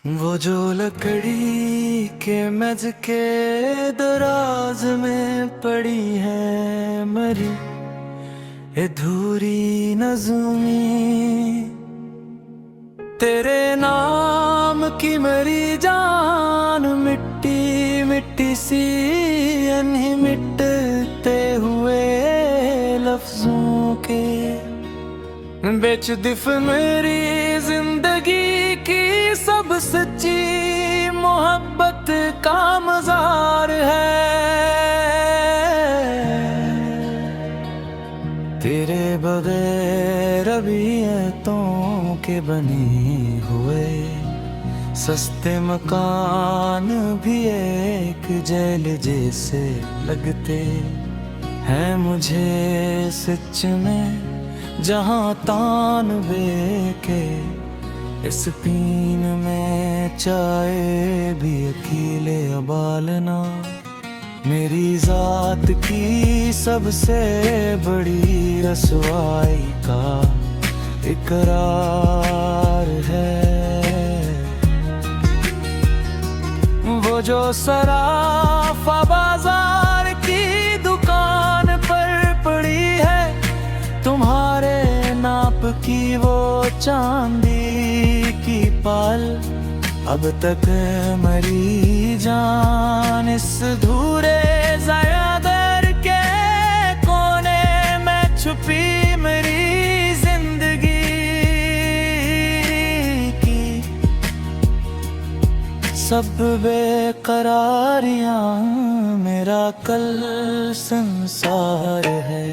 वो जो लकड़ी के मेज के दराज में पड़ी है मरी अधूरी नज़्मी, तेरे नाम की मरी जान मिट्टी मिट्टी सी नहीं मिटते हुए लफ्जों के बेच दिफ मेरी जिंदगी की सब सच्ची मोहब्बत का मज़ार है। तेरे बगैर अभी ऐतों के बने हुए सस्ते मकान भी एक जेल जैसे लगते हैं मुझे सच में, जहाँ तान बेके इस पीन में चाय भी अकेले उबालना मेरी जात की सबसे बड़ी रसवाई का इकरार है। वो जो सराफा बाजार की दुकान पर पड़ी है तुम्हारे नाप की वो चांदी की पाल, अब तक मरी जान इस धूरे ज़यादर के कोने में छुपी मेरी जिंदगी की सब बेकरारियां मेरा कल संसार है।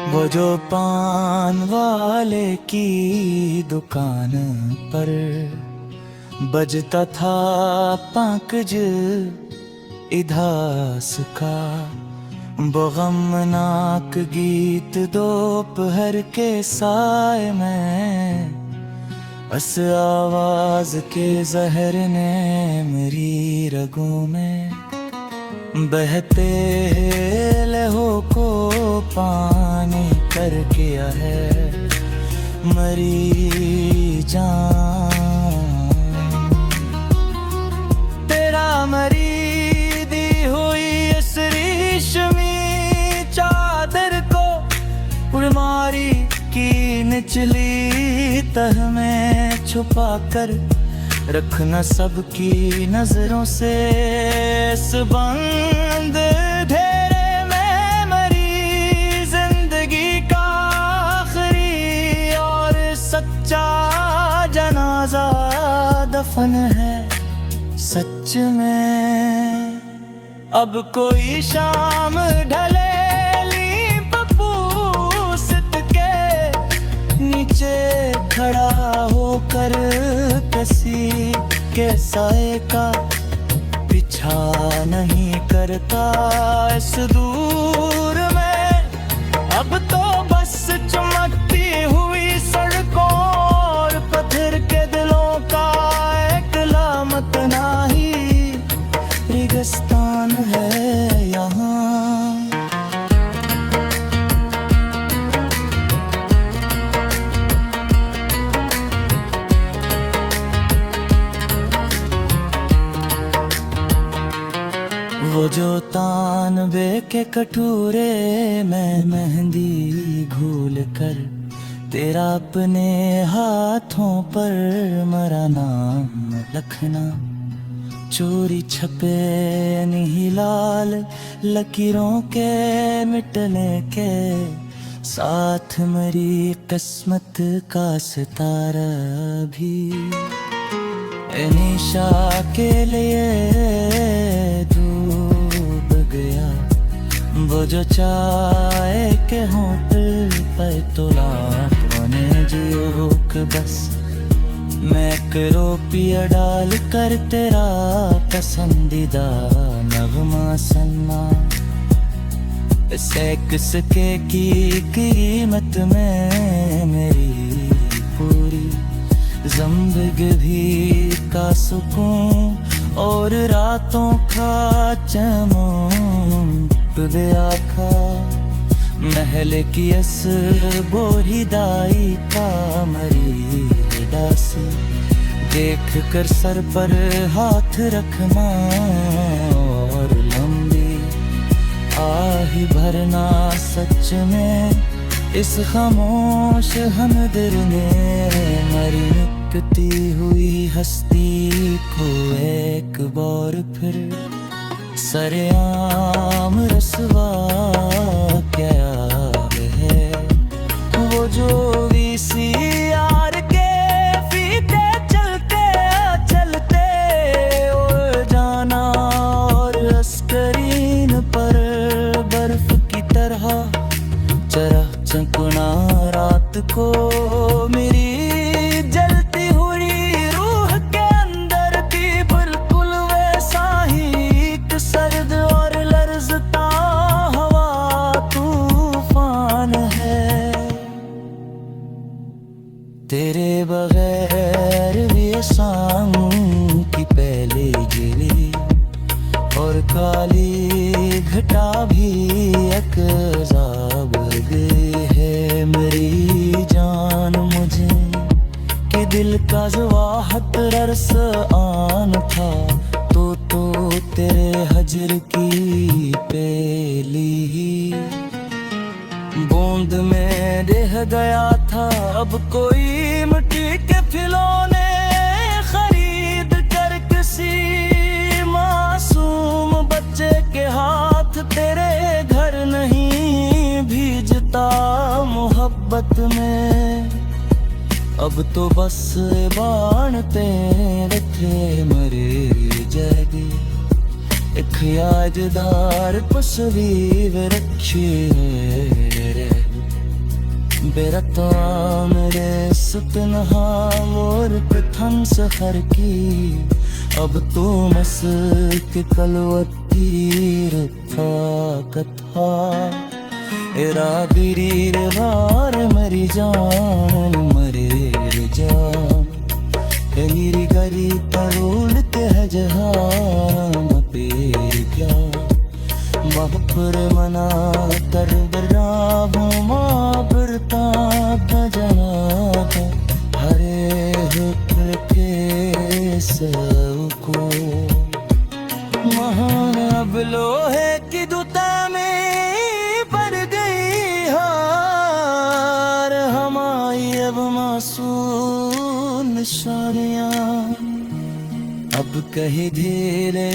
वो जो पान वाले की दुकान पर बजता था पंकज इधास का वो गमनाक गीत दोपहर के साए में, बस आवाज के जहर ने मेरी रगों में बहते लहू को पानी कर किया है मरी जान। तेरा मरी दी हुई इस रेशमी चादर को उड़मारी की निचली तह में छुपा कर रखना सबकी नजरों से इस बंद ढेरे में मरी जिंदगी का आखिरी और सच्चा जनाजा दफन है सच में। अब कोई शाम ढले नीचे खड़ा होकर किसी के साए का पीछा नहीं करता इस दूर में, अब तो बस चमकती हुई सड़कों और पत्थर के दिलों का एक लामत नाही रेगिस्तान है यहाँ। वो जो तानबे के कटोरे में मेहंदी घोल कर तेरा अपने हाथों पर मरा नाम लिखना, चोरी छपे नहीं लाल लकीरों के मिटने के साथ मरी किस्मत का सितारा भी निशा के लिए डूब गया। वो जो चाय के होटल पर तुला बने जोक बस मैं करो पिया डाल कर तेरा पसंदीदा नगमा सन्ना, सेक्स के की कीमत में मेरी पूरी जिंदगी का सुकून और रातों का चमन गया था। महल की अस बोरी दाई का मरी दासी, देख कर सर पर हाथ रखना और लंबी आही भरना। सच में इस खामोश हमदर्द ने मरी मिटती हुई हस्ती को एक बार फिर सरेआम रसवा क्या है। वो जो वीसीआर के फीते चलते चलते उड़ जाना और स्क्रीन पर बर्फ की तरह चरा चमकना। रात को मेरी जलती हुई रूह के अंदर थी बिल्कुल वैसा ही एक सर्द और लर्जता हवा तूफान है। तेरे बगैर भी शाम की पहले गिली और काली घटा भी अकज़ाब गई है मेरी जान मुझे कि दिल का जवाहत रस आन था तो तेरे हजर की पेली बूंद में रह गया था। अब कोई मिट्टी के खिलौने खरीद कर किसी मासूम बच्चे के हाथ तेरे घर नहीं भीजता मोहब्बत में। अब तो बस बाण तेरे थे मरे जाएगी, एक यादगार तस्वीर रखी है बेरता मेरे सपना और प्रथम सफर की। अब तो मस्क कलवती रखा कथा एरा बीरीर वार मरी जान मरे जान मेरी गरी तरोलते है जहां पेर क्या महपुर मना कर बराबा बरता भजना हरे हुक्र के सबको महान। अब लोहे की दुता में पड़ गई हार हमारी अब मासूम निशानियां अब कहीं धीरे